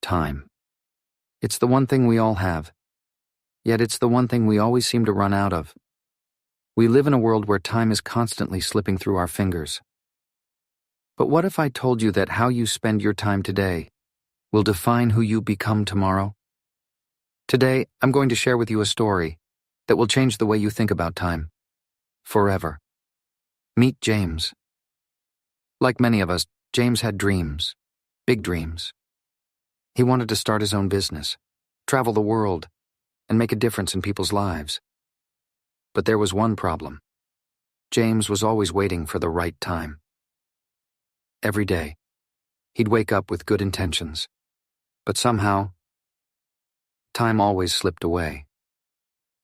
time. It's the one thing we all have, yet it's the one thing we always seem to run out of. We live in a world where time is constantly slipping through our fingers. But what if I told you that how you spend your time today will define who you become tomorrow? Today, I'm going to share with you a story that will change the way you think about time. Forever. Meet James. Like many of us, James had dreams. Big dreams. He wanted to start his own business, travel the world, and make a difference in people's lives. But there was one problem. James was always waiting for the right time. Every day, he'd wake up with good intentions, but somehow, time always slipped away.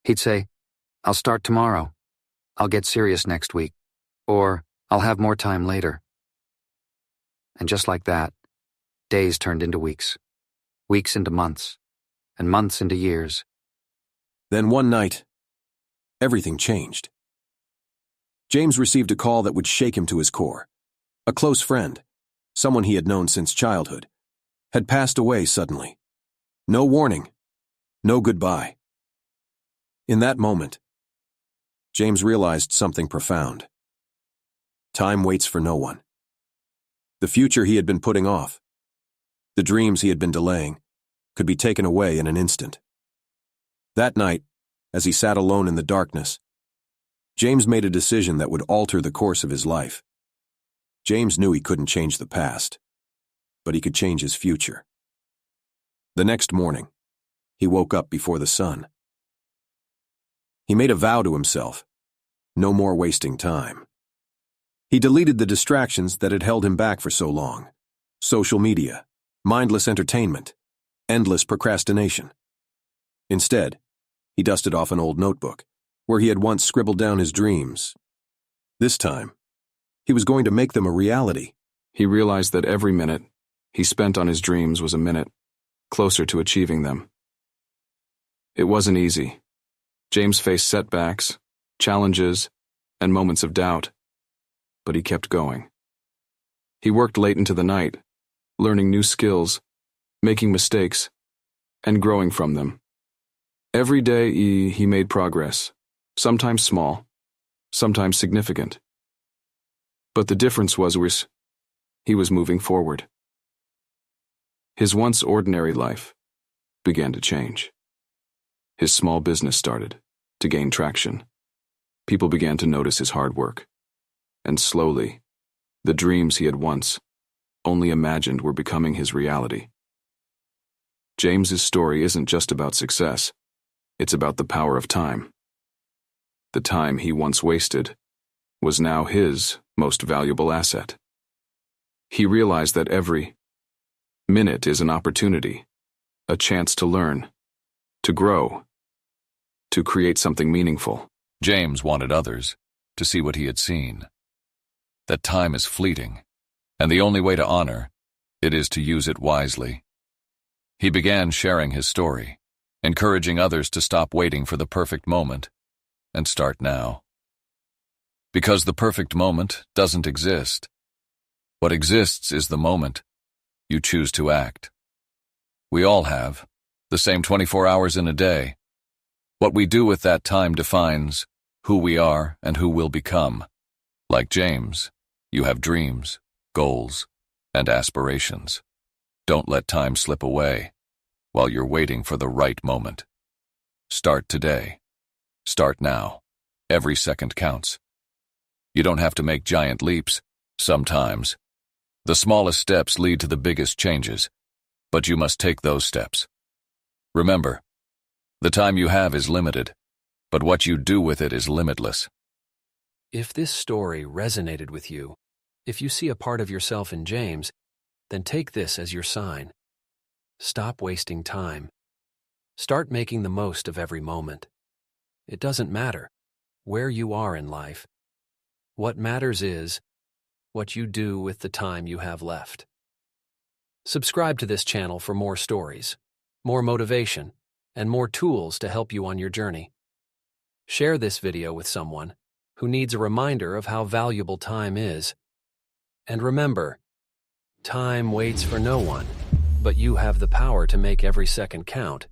He'd say, "I'll start tomorrow. I'll get serious next week," or "I'll have more time later." And just like that, days turned into weeks, weeks into months, and months into years. Then one night, everything changed. James received a call that would shake him to his core. A close friend, someone he had known since childhood, had passed away suddenly. No warning, no goodbye. In that moment, James realized something profound. Time waits for no one. The future he had been putting off, the dreams he had been delaying, could be taken away in an instant. That night, as he sat alone in the darkness, James made a decision that would alter the course of his life. James knew he couldn't change the past, but he could change his future. The next morning, he woke up before the sun. He made a vow to himself, no more wasting time. He deleted the distractions that had held him back for so long: social media, mindless entertainment, endless procrastination. Instead, he dusted off an old notebook where he had once scribbled down his dreams. This time, he was going to make them a reality. He realized that every minute he spent on his dreams was a minute closer to achieving them. It wasn't easy. James faced setbacks, challenges, and moments of doubt, but he kept going. He worked late into the night, learning new skills, making mistakes, and growing from them. Every day he made progress, sometimes small, sometimes significant. But the difference was he was moving forward. His once ordinary life began to change. His small business started to gain traction. People began to notice his hard work. And slowly, the dreams he had once only imagined were becoming his reality. James's story isn't just about success. It's about the power of time. The time he once wasted was now his most valuable asset. He realized that every minute is an opportunity, a chance to learn, to grow, to create something meaningful. James wanted others to see what he had seen. That time is fleeting, and the only way to honor it is to use it wisely. He began sharing his story, encouraging others to stop waiting for the perfect moment and start now. Because the perfect moment doesn't exist. What exists is the moment you choose to act. We all have the same 24 hours in a day. What we do with that time defines who we are and who we'll become. Like James, you have dreams, goals, and aspirations. Don't let time slip away while you're waiting for the right moment. Start today. Start now. Every second counts. You don't have to make giant leaps. Sometimes, the smallest steps lead to the biggest changes, but you must take those steps. Remember, the time you have is limited, but what you do with it is limitless. If this story resonated with you, if you see a part of yourself in James, then take this as your sign. Stop wasting time. Start making the most of every moment. It doesn't matter where you are in life. What matters is what you do with the time you have left. Subscribe to this channel for more stories, more motivation, and more tools to help you on your journey. Share this video with someone who needs a reminder of how valuable time is. And remember, time waits for no one. But you have the power to make every second count.